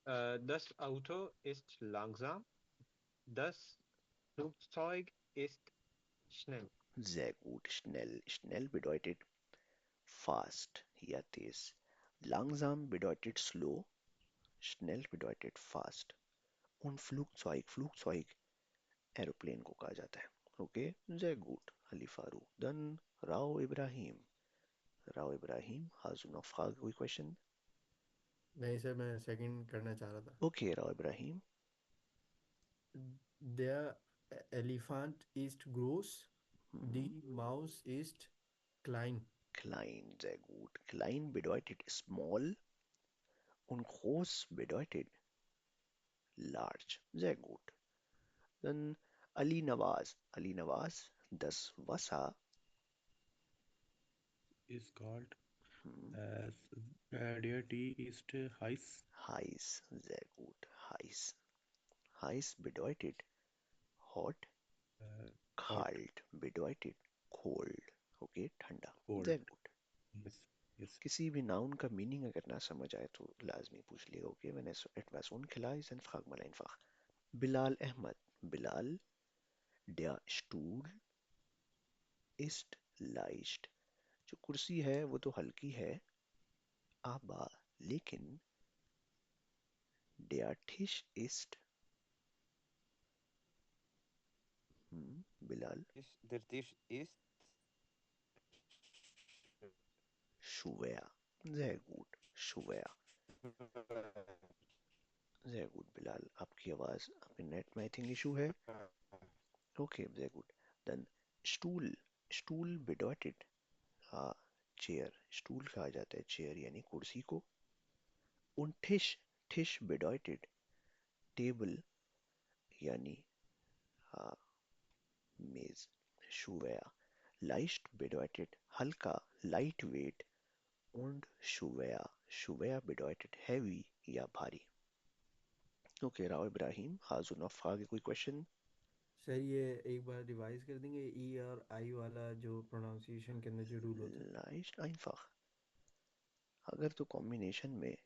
Das Auto ist langsam. Das Flugzeug ist schnell.
Sehr gut. Schnell. Schnell bedeutet fast. Ja, das. Langsam bedeutet slow. schnell bedeutet fast und Flugzeug aeroplane को कहा जाता है. Okay, sehr gut, Ali Faru. Dann Rao Ibrahim. Rao Ibrahim, hast du noch Frage, कोई question?
नहीं sir, मैं second करना चाह रहा था.
Okay, Rao Ibrahim.
Der Elefant ist groß, die Maus ist klein.
Klein, sehr gut. Klein bedeutet small und groß bedeutet large. Sehr gut. Dann Ali Nawaz. Ali Nawaz, das Wasser
Is called
hm,
as their tea is heiß.
heiß. Sehr gut. Heiß. Heiß bedeutet hot.
Hot,
Kalt bedeutet cold. Okay, ठंडा.
cold.
Sehr gut.
Yes, yes.
किसी भी noun का meaning अगर ना समझ आए तो लाजमी पूछ लिएगा. Okay, wenn es etwas unklar ist, dann frag mal einfach. Bilal Ahmad. Bilal, der Stuhl ist leicht. जो कुर्सी है वो तो हल्की है, aber लेकिन der Tisch ist Bilal
Der Tisch ist
schwer. Sehr gut. Schwer. Sehr gut, Bilal. आपकी आवाज, आपके नेट में आई थिंक इशू है. Okay, sehr gut. Dann Stuhl. Stuhl bedeutet chair. Stool कहा जाता है चेयर यानी कुर्सी को. Und Tisch. Tisch bedeutet table यानी मेज. Schwer. Leicht bedeutet हल्का, lightweight. Und schwer. Schwer bedeutet heavy या भारी. ओके, राव इब्राहिम, हाजुर ना फ्रागे कोई क्वेश्चन?
सर ये एक बार रिवाइज कर देंगे, ई और आई वाला जो प्रोनाउंसिएशन के अंदर जो रूल होता है.
leicht einfach. अगर तो कॉम्बिनेशन में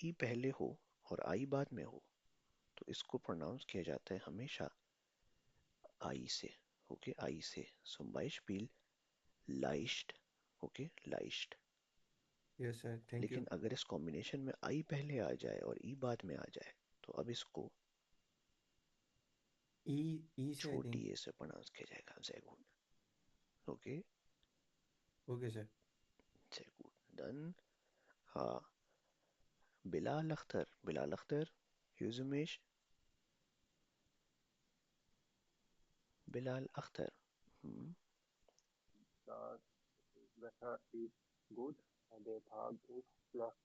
ई पहले हो और आई बाद में हो तो इसको प्रोनाउंस किया जाता है हमेशा आई से. ओके, आई से. zum Beispiel leicht. Okay, leicht.
Yes sir, thank you.
लेकिन अगर इस कॉम्बिनेशन में आई पहले आ जाए और ई बाद में आ जाए तो अब इसको
ई ई से आई
छोटी
थिंक.
ए से प्रोनाउंस किया जाएगा. sehr gut. Okay,
okay sir.
sehr gut. Dann Bilal Akhtar. Bilal Akhtar, यूजुमेश. Bilal Akhtar.
Das Wetter ist gut. Der Tag ist schlecht.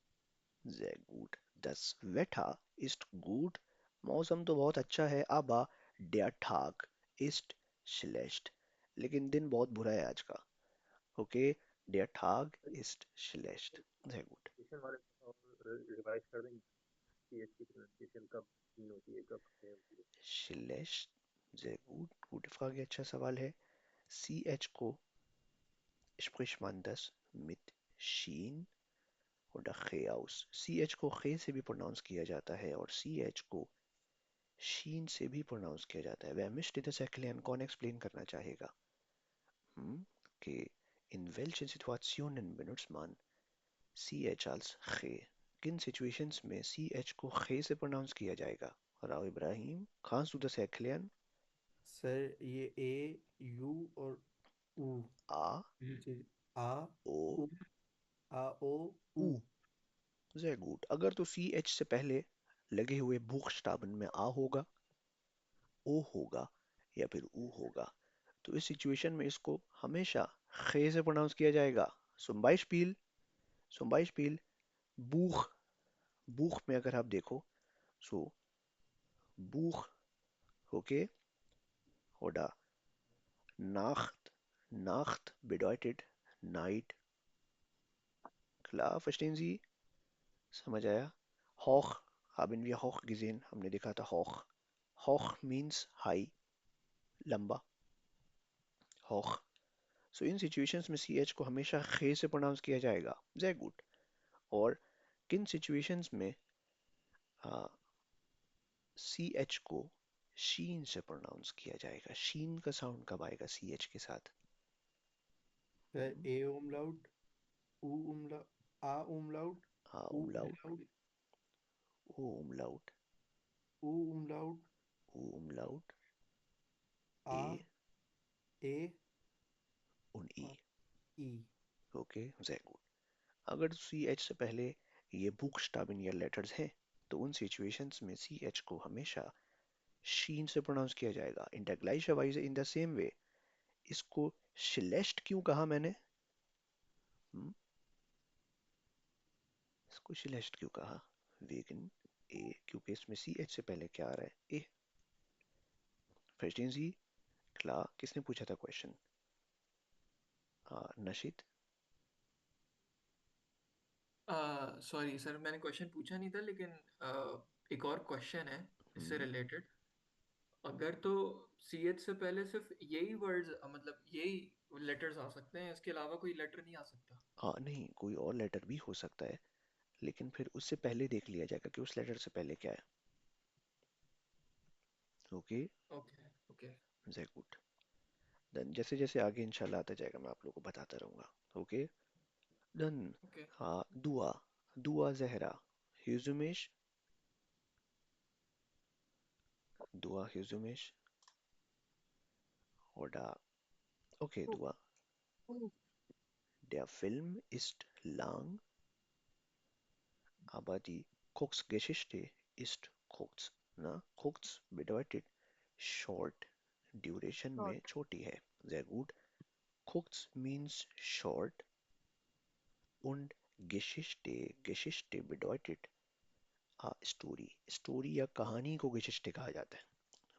Sehr gut. Das Wetter ist gut. मौसम तो बहुत अच्छा है. aber der Tag ist schlecht. लेकिन दिन बहुत बुरा है आज का. Okay, der Tag ist schlecht. Sehr gut.
Pronunciation वाले और रिवाइज कर देंगे कि इसकी प्रोनाउंसिएशन कब नहीं होती है, कब नहीं होती है.
Schlecht. Sehr gut. Gute Frage. अच्छा सवाल है. CH को spricht man das mit Shin oder Che aus? CH को खे से भी प्रोनाउंस किया जाता है और CH को शीन से भी प्रोनाउंस किया जाता है. Wer möchte das erklären? कौन एक्सप्लेन करना चाहेगा? कि in welchen Situationen benutzt man CH als खे? किन situations में CH को खे से प्रोनाउंस किया जाएगा? Rao Ibrahim, kannst du das erklären?
Sir ये ए यू और ऊ.
A,
आ
O,
उ आ ओ उ.
U. Sehr gut. अगर तो CH से पहले लगे हुए बुchstaben में आ होगा, O होगा या फिर U होगा तो इस सिचुएशन में इसको हमेशा खे से प्रोनाउंस किया जाएगा. zum Beispiel Buch. Buch में अगर आप देखो so Buch, okay, oder Nacht. Nacht bedeutet night. Klar, verstehen Sie? समझ आया? Hoch haben wir hoch gesehen. हमने देखा था hoch. Hoch means high, लंबा. Hoch. So इन situations में CH को हमेशा खे से प्रोनाउंस किया जाएगा. Sehr gut. और किन situations में CH को शीन से प्रोनाउंस किया जाएगा? शीन का साउंड कब आएगा CH के साथ?
सर ए umlaut, उ umlaut, आ umlaut, उ
umlaut,
umlaut.
O umlaut,
U umlaut,
O umlaut,
A,
A
A
und I.
और E.
Okay, sehr gut. अगर CH से पहले ये बुकस्टाबिन या लेटर्स हैं तो उन सिचुएशंस में CH को हमेशा शीन से प्रोनाउंस किया जाएगा. इन der gleiche Weise in der same way. इसको शिलेस्ट क्यों कहा मैंने? हम्म? इसको शिलेस्ट क्यों कहा? वेगन ए, क्योंकि इसमें CH से पहले क्या आ रहा है? ए. Verstehen Sie? Klar. किसने पूछा था क्वेश्चन? नशिद.
सॉरी सर, मैंने क्वेश्चन पूछा नहीं था, लेकिन एक और क्वेश्चन है इससे रिलेटेड. अगर तो CH से पहले सिर्फ यही वर्ड्स, मतलब यही लेटर्स आ सकते हैं, इसके अलावा कोई लेटर नहीं आ सकता?
नहीं, कोई और लेटर भी हो सकता है, लेकिन फिर उससे पहले देख लिया जाएगा कि उस लेटर से पहले क्या है. Okay,
okay okay.
sehr gut. Then जैसे जैसे आगे इंशाल्लाह आता जाएगा मैं आप लोगों को बताता रहूँगा. Okay, then
okay.
Dua, Dua Zahra, Hüzumisch, Dua Hüzumisch oder okay, Dua. Der Film ist lang, aber die Kurzgeschichte ist kurz. Na, kurz bedeutet short, duration में छोटी है. Sehr gut. Kurz means short und Geschichte bedeutet story. Story या कहानी को Geschichte कहा जाता है.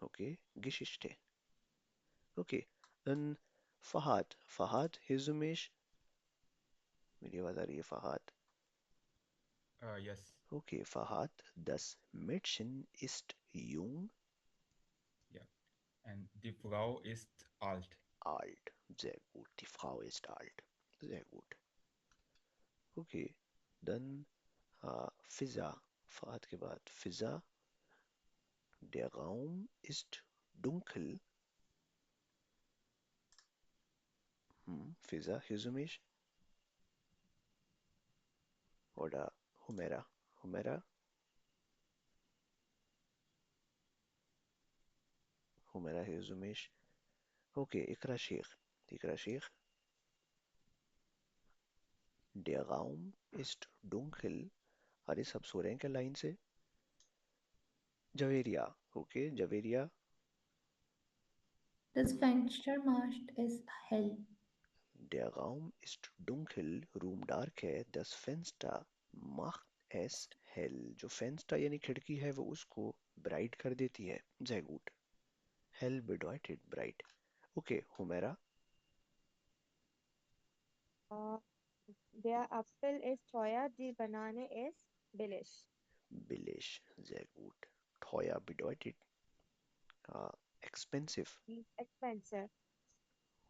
Okay, Geschichte. Okay, then Fahad, Fahad Hüzumisch. मेरी आवाज आ रही है? Fahad.
Yes.
Okay, Fahad, das Mädchen ist jung,
Ja. And die Frau ist alt.
alt. Sehr gut. Die Frau ist alt. Sehr gut. Okay, dann Fisa. Fahad के बाद Fisa. Der Raum ist dunkel. Fisa, Hüzumisch. Oder Humera. Humera. Humera, Hüzumisch. Okay, Ikra Sheikh. Ikra Sheikh. Der Raum ist dunkel. अरे सब सो रहे हैं क्या line से? Javeria. Okay, Javeria.
Das Fenstermast ist hell.
Der Raum ist dunkel, Room dark है. Das Fenster macht es hell. जो Fenster यानी खिड़की है वो उसको bright कर देती है. Sehr gut. Hell bedeutet bright. Okay, Humaira.
Der Apfel ist teuer, die Banane ist billig.
Billig. Sehr gut. Teuer bedeutet expensive.
Expensive.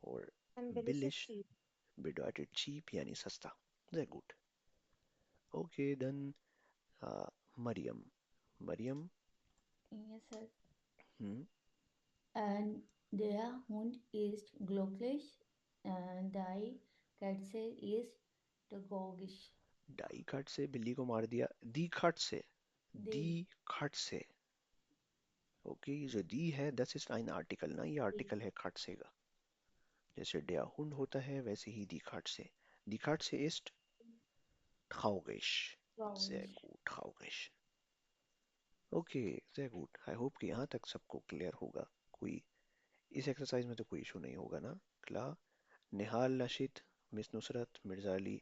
और
And billig is
billig
cheap.
bedeutet cheap यानी सस्ता. Sehr gut. Okay, then Mariam. Mariam.
Yes, sir.
Hmm?
And der Hund ist glücklich and die Katze ist traurig.
डाई खट से बिल्ली को मार दिया. दी खट से. दी खट से. ओके, ये जो दी है दस इज ein आर्टिकल ना, ये आर्टिकल है खट से का. जैसे der Hund होता है वैसे ही दी खट से. दी खट से ist traurig. Sehr gut, traurig. Okay, sehr gut. I hope कि यहाँ तक सबको क्लियर होगा. कोई इस एक्सरसाइज में तो कोई इशू नहीं होगा ना? क्ला Nihal, Nashid, miss Nusrat, Mirza Ali,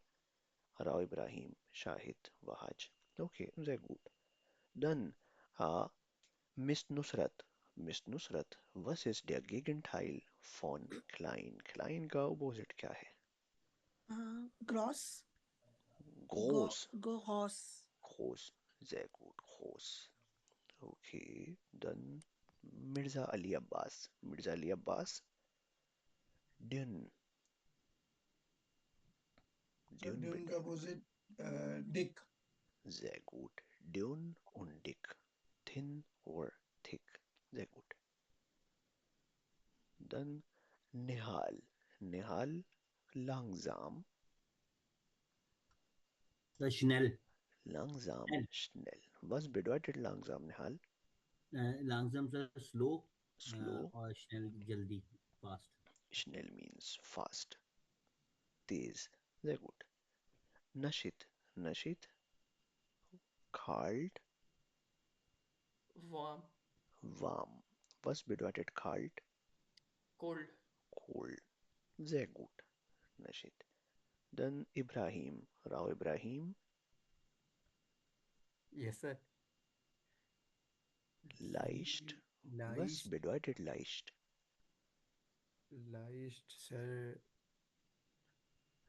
Rao Ibrahim, Shahid, Wahaj. Okay, sehr gut. Dann Miss Nusrat. Miss Nusrat, was ist der Gegenteil von klein? Klein का opposite क्या है?
Gross.
Groß.
Gross.
Groß. Sehr gut. Groß. Okay, dann Mirza Ali Abbas. Mirza Ali Abbas. Dünn. Dünn
Dune का opposite dick.
Sehr gut. Dünn und dick. Thin or thick. Sehr gut. Dann Nihal. Nihal langsam.
Schnell.
Langsam,
Schnell.
schnell. Was bedeutet langsam, Nihal?
Langsam sir, slow,
Slow.
और schnell जल्दी, fast.
Schnell means fast. Tez. Sehr gut. Nashit. Nashit. Kalt.
warm,
Warm. Was bedeutet kalt?
cold,
Cold. Sehr gut. Nashit. Dann Ibrahim. Rao Ibrahim.
Yes, sir.
Leicht. Was
Leicht,
bedeutet leicht?
leicht, sir.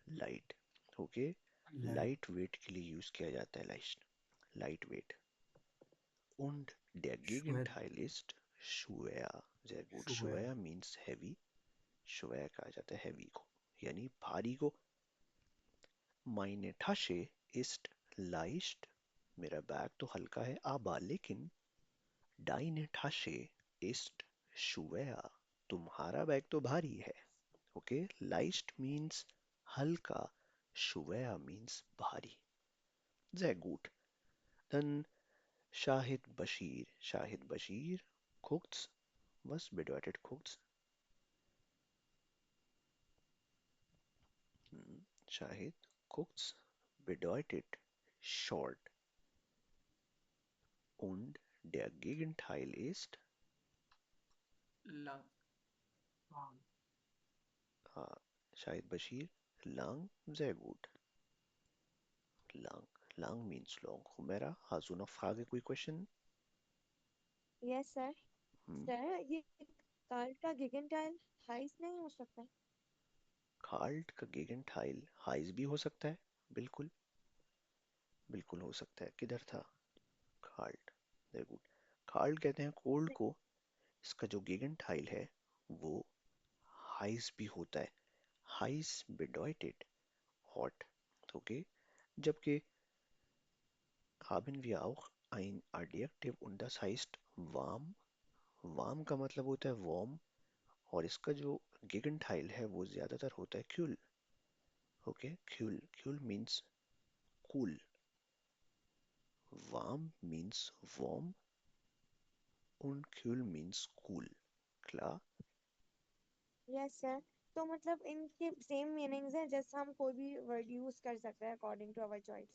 Light. Okay,
Light.
Light weight के लिए use किया जाता है light, light weight. Und der
Schwer.
Gegenteil ist schwer. Sehr gut.
Schwer.
Schwer means heavy. schwer कहा जाता है heavy को, यानी भारी को. Meine Tasche ist leicht. मेरा बैग तो हल्का है, aber लेकिन deine Tasche ist schwer. तुम्हारा बैग तो भारी है. ओके, leicht means हल्का, schwer means भारी. Sehr gut. Dann Shahid Bashir. Shahid Bashir. Guckt's. Was bedeutet guckt's? Shahid. Guckt's bedeutet short. Und der Gegenteil ist
lang,
uh, Shahid Bashir. Lang. Sehr gut. Lang. Lang means long. Humaira, hast du noch Frage, कोई question?
Yes sir.
Hmm?
Sir ये Karl का गेगेंटाइल हाइस नहीं हो सकता?
Kalt का Gegenteil heiß भी हो सकता है. बिल्कुल, बिल्कुल हो सकता है. किधर था? Kalt. Sehr gut. Kalt कहते हैं कोल्ड को. इसका जो Gegenteil है वो heiß भी होता है. Heiß bedeutet hot. Okay? जबकि haben wir auch ein Adjektiv und das heißt warm. Warm का मतलब होता है warm और इसका जो Gegenteil है वो ज्यादातर होता है kühl. Okay? Kühl. Kühl means cool. Warm means warm und kühl means cool. Klar?
Yes sir. तो मतलब इनके सेम मीनिंग्स हैं, जैसे हम कोई भी वर्ड यूज कर सकते हैं अकॉर्डिंग टू आवर चॉइस.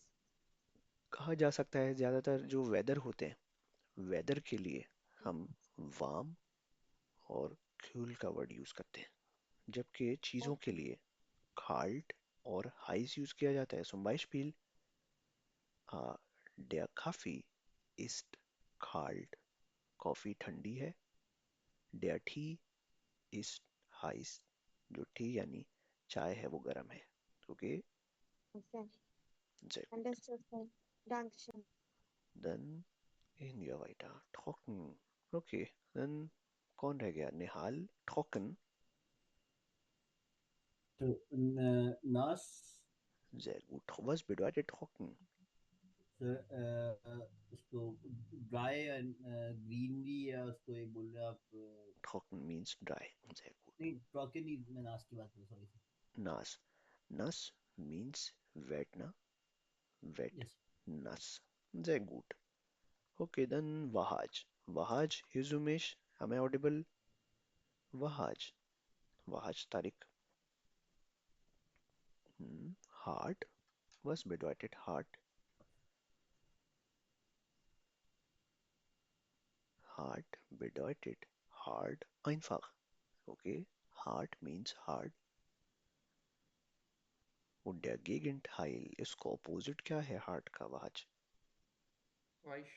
कहा जा सकता है ज्यादातर जो वेदर होते हैं, वेदर के लिए हम वार्म और क्यूल का वर्ड यूज करते हैं, जबकि चीजों के लिए kalt और heiß यूज किया जाता है. Zum Beispiel der Kaffee ist kalt. Coffee ठंडी है. Der Tee ist heiß. जो टी यानी चाय है वो गर्म है. Okay.
Okay,
Sehr gut.
Understood sir. dankeschön.
Dann gehen wir weiter. Trocken. Okay, dann कौन रह गया? निहाल. Trocken.
तो नास.
Sehr gut. Was bedeutet trocken?
Sir उसको ड्राई एंड ग्रीनरी, या उसको ये बोल रहे आप
Trocken means dry. Sehr gut.
नहीं, ट्रॉके नहीं, मैं नास की बात कर रहा हूँ, sorry.
Nass. Nass means wet, na? Wet.
Yes.
Nass. Sehr gut. Okay, then Wahaj. Wahaj, Hizumesh. Am I audible? Wahaj. Wahaj Tariq. Hart. Was bedeutet hart? Hart bedeutet hard. Einfach. Okay. Hart means hard. Und der Gegenteil, इसको opposite क्या है hard का? Wahaj.
weich,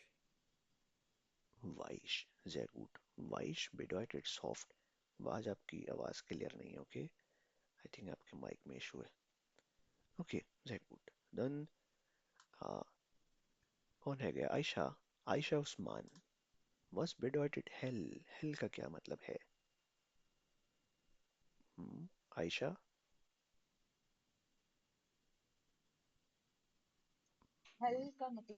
Weich. Sehr gut. Weich bedeutet soft. Wahaj आपकी आवाज clear नहीं है. Okay. I think आपके mic में इशू है. Okay. Sehr gut. Then कौन है गया? Ayesha. Ayesha Usman. Was bedeutet hell? Hell का क्या मतलब है? आयशा.
हल का मतलब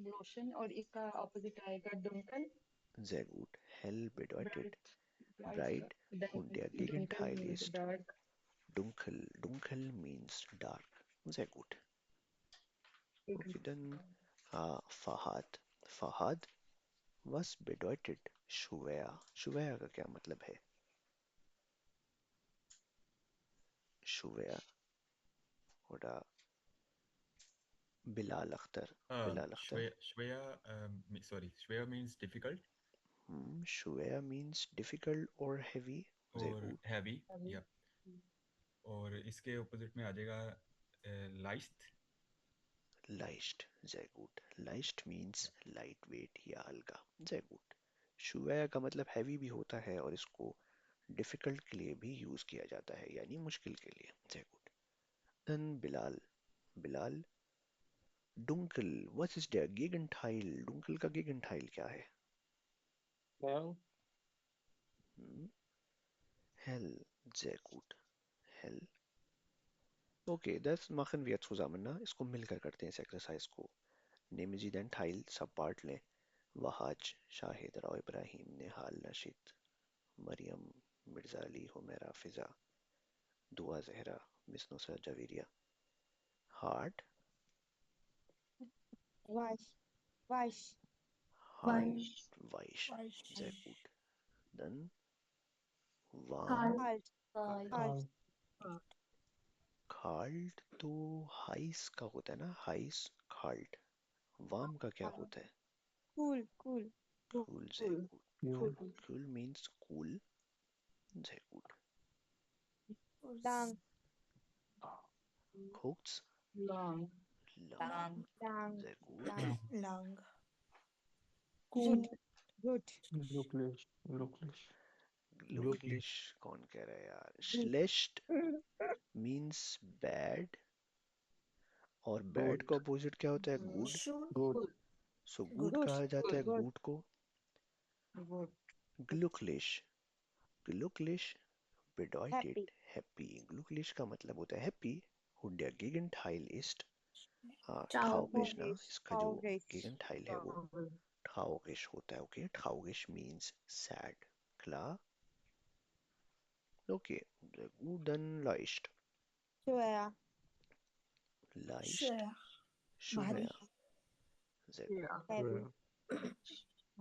रोशन, और इसका ऑपोजिट आएगा डुंकल.
Sehr gut. Hell bedeutet
bright,
bright und der
डुंकल
Gegenteil
means
ist
dark.
dunkel. Dunkel means dark. Sehr gut. Okay, then Fahad. Fahad was bedeutet Shuvea. Shuvea का क्या मतलब है? Shuvea oder Bilal Akhtar. Bilal Akhtar.
Shwaya means difficult
Shuvea means difficult or heavy. Sehr
और
gut.
heavy. Yeah. और इसके opposite में आ जाएगा leicht.
Leicht. Sehr gut. Leicht means lightweight या हल्का. Sehr gut. Shuvea का मतलब heavy भी होता है और इसको difficult के लिए भी यूज किया जाता है यानी मुश्किल के लिए. Sehr gut. Dann Bilal. Bilal. Dunkel. Was ist der Gegenteil? Dunkel का Gegenteil क्या है?
Hell.
Hell. Sehr gut. Hell. Okay, das machen wir zusammen, ना? इसको मिलकर करते हैं इस एक्सरसाइज को. Nehmen Sie den Teil, सब पार्ट लें. वहाज, शाहिद, राव इब्राहिम, निहाल, नशीद, मरियम, मिर्जा अली, हुमैरा, फिजा, दुआ Zahra, miss Nusrat Javeria. Hard,
Wash. Wash.
hard, weich. Sehr gut. Dann warm,
Hard. Hard.
kalt तो heiß का होता है ना? heiß, kalt. Warm का क्या होता है?
Cool. Cool.
Cool, sehr gut. Cool means cool. Sehr gut.
Lang.
Kurz,
Long.
lang.
Lang.
Sehr gut.
Lang.
Good. Good.
Glücklich. Glücklich.
Glücklich कौन कह रहा है यार? Schlecht means bad और bad का opposite क्या होता है? Good.
Good.
So good कहा जाता है good को.
Good.
Glücklich. Glücklich bedeutet
Happy.
happy. Glücklich का मतलब होता है happy und der Gegenteil ist
Traurig.
traurig ना? इसका जो
Traurig.
Gegenteil है वो traurig होता है. Okay, traurig means sad. Klar? Okay, sehr gut, dann leicht.
Schwer.
Leicht,
Schwer.
schwer. Sehr gut.
Heavy.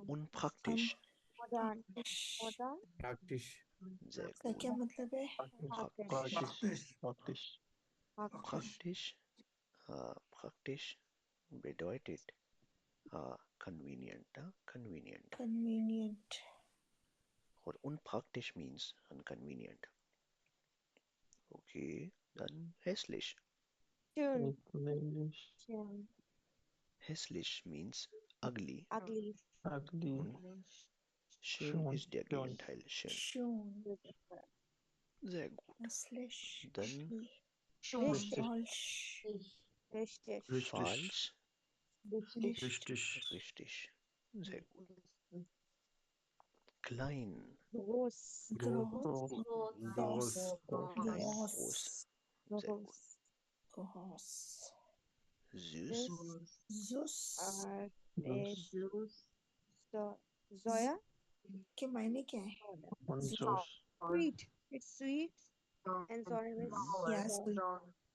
Unpraktisch.
Modern. Modern.
Praktisch.
Sehr
इसका क्या
gut.
मतलब है?
Praktisch.
Praktisch.
Praktisch. Praktisch bedeutet convenient. Convenient.
Convenient.
और unpraktisch means inconvenient. Okay, dann hässlich.
Schön.
Glücklich.
Schön.
Hässlich means ugly.
Ugly.
Ugly.
Und schön
Schön.
ist der Gegenteil. Schön.
Schön.
Sehr gut.
Hässlich.
Dann
Richtig.
Falsch.
Richtig.
falsch.
Richtig.
Richtig. Sehr gut. Klein.
Groß.
Groß.
Groß.
Groß. Sehr gut.
Groß.
Süß.
Süß.
Zoya.
के मायने क्या है?
Und Sauce.
Sweet. It's sweet. And Zoya is
Yeah, sweet.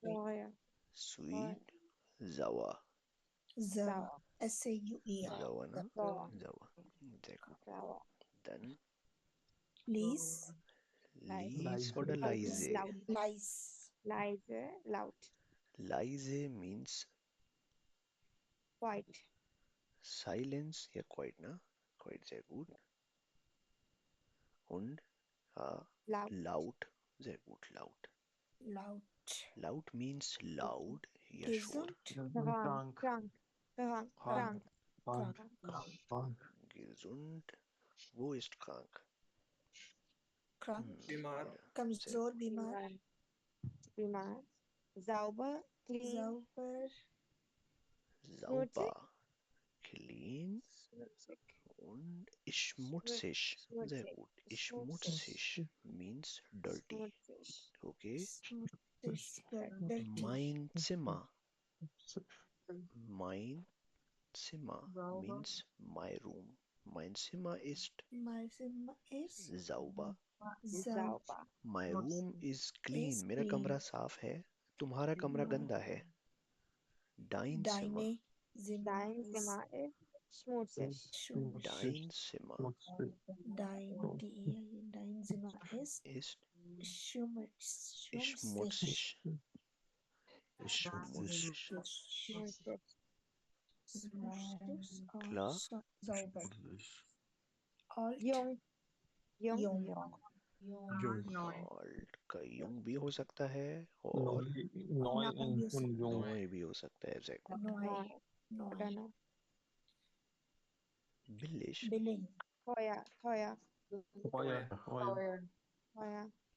Zoya.
Sweet. Sauer.
Sauer. S-A-U-E-R.
Sauer, ne?
Sauer.
Sauer. Sehr gut.
Sauer.
Dann
Lease.
leise oder leise?
Leise.
Leise. Laut.
Leise means
Quiet.
silence. Ja, quiet, ne? Quiet, sehr gut. Und
Laut.
laut. Sehr gut, laut.
Laut.
Laut means loud. Ja, sure.
Krank. Krank. Krank. Krank.
Krank.
Gesund. Wo ist krank?
Krank.
बीमार.
कमजोर बीमार.
बीमार. Sauber. Clean.
Sauber.
Sauber. Clean. Und schmutzig. Sehr gut. Schmutzig means dirty. Okay. Mein Zimmer. Mein Zimmer means my room. Mein Zimmer ist
My Zimmer is
sauber.
Sauber.
My room is clean. मेरा कमरा साफ है. तुम्हारा कमरा गंदा है. Dein Zimmer.
Deine Zimmer
Dein
ist
Zimmer ist schmutzig.
schmutzig.
Dein Zimmer
Dein Zimmer ist
ist
schmutzig.
schmutzig. Schmutzig.
Schmutzig.
Schmutzig और
Klar?
sauber.
Schmutzig.
Alt,
Jung. Jung.
jung.
Alt का jung भी हो सकता है और
Neu भी हो सकता है.
नोए भी हो सकता है. Exactly.
Neu.
Oder
Neu.
neu.
Billig.
Billing.
Teuer. Teuer.
Teuer.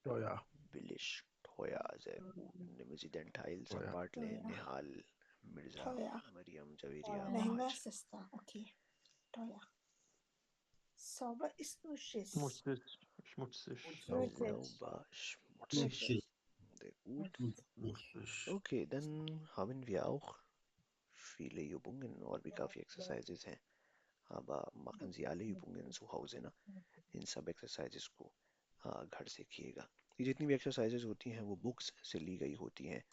Teuer.
Billig. Teuer. Also nehmen Sie den Teil zum Bartle,
Teuer.
Nihal, Mirza,
Teuer.
Mariam, Javeria,
महंगा
Haj.
सस्ता. Okay. Teuer. Sauber ist nur Schiss.
Schmutzig. Schmutzig.
Sauber, schmutzig. Sehr gut.
Schmutzig.
Okay, dann haben wir auch viele Übungen और भी काफ़ी exercises हैं. aber machen Sie alle Übungen zu Hause ना. इन सब exercises को घर से कीजिएगा. ये जितनी भी exercises होती हैं वो बुक्स से ली गई होती हैं.